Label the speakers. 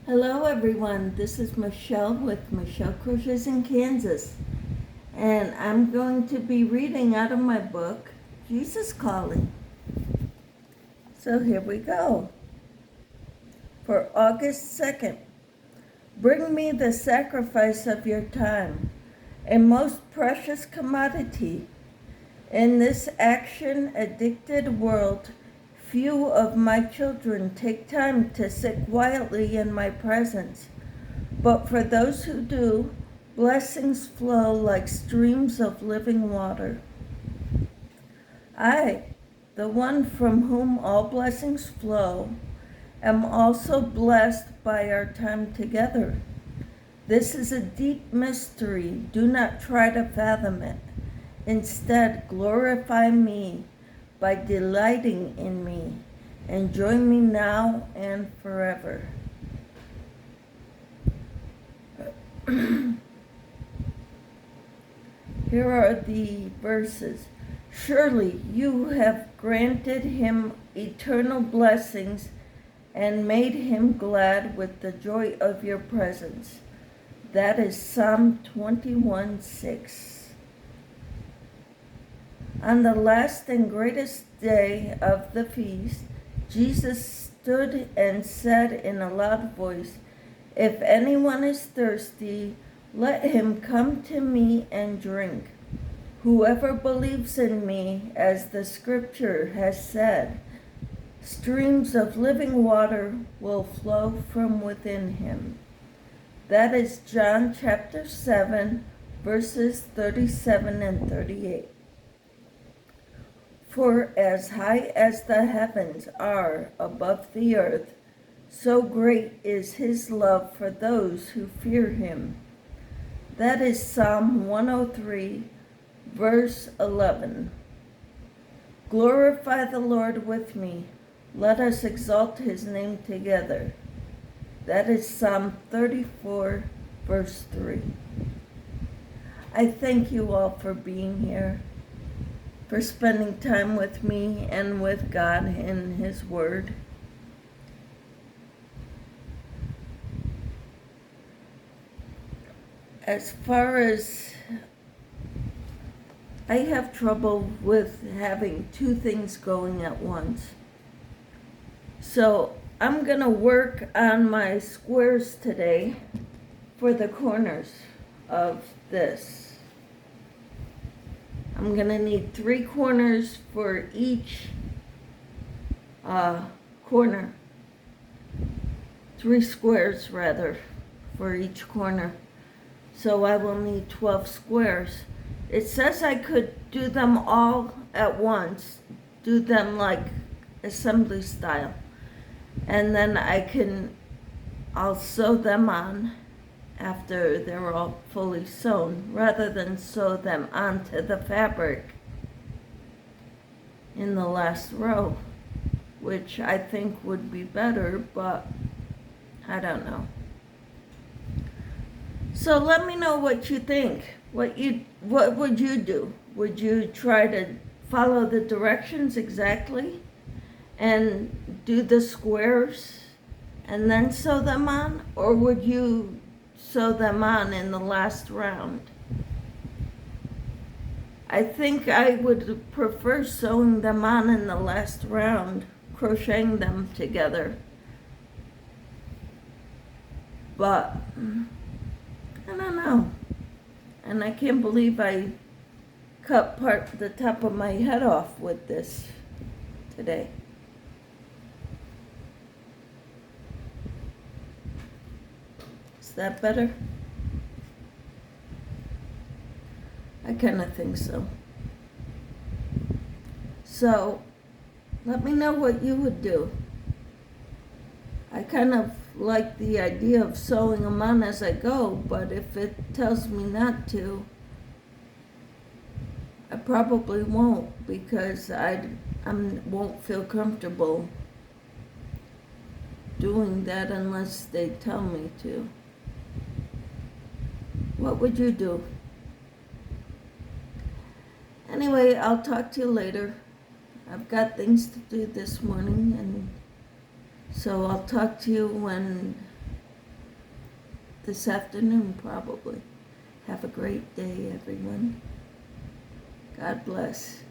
Speaker 1: Hello everyone, this is Michelle with Michelle Crochets in Kansas, and I'm going to be reading out of my book, Jesus Calling. So here we go. For August 2nd, bring me the sacrifice of your time, a most precious commodity. In this action-addicted world, few of my children take time to sit quietly in my presence. But for those who do, blessings flow like streams of living water. I, the one from whom all blessings flow, am also blessed by our time together. This is a deep mystery. Do not try to fathom it. Instead, glorify me by delighting in me, and join me now and forever. Here are the verses. Surely you have granted him eternal blessings and made him glad with the joy of your presence. That is Psalm 21:6. On the last and greatest day of the feast, Jesus stood and said in a loud voice, "If anyone is thirsty, let him come to me and drink. Whoever believes in me, as the scripture has said, streams of living water will flow from within him." That is John chapter 7, verses 37 and 38. For as high as the heavens are above the earth, so great is his love for those who fear him. That is Psalm 103, verse 11. Glorify the Lord with me. Let us exalt his name together. That is Psalm 34, verse 3. I thank you all for being here, for spending time with me and with God in his word. As far as I have trouble with having two things going at once. So I'm going to work on my squares today for the corners of this. I'm going to need 3 corners for each corner. 3 squares, rather, for each corner. So I will need 12 squares. It says I could do them all at once, do them like assembly style. And then I'll sew them on after they're all fully sewn, rather than sew them onto the fabric in the last row, which I think would be better, but I don't know. So let me know what you think. What would you do? Would you try to follow the directions exactly and do the squares and then sew them on? Or would you sew them on in the last round? I think I would prefer sewing them on in the last round, crocheting them together. But I don't know. And I can't believe I cut the top of my head off with this today. Is that better? I kind of think so. So, let me know what you would do. I kind of like the idea of sewing them on as I go, but if it tells me not to, I probably won't, because I won't feel comfortable doing that unless they tell me to. What would you do? Anyway, I'll talk to you later. I've got things to do this morning, and so I'll talk to you when this afternoon probably. Have a great day, everyone. God bless.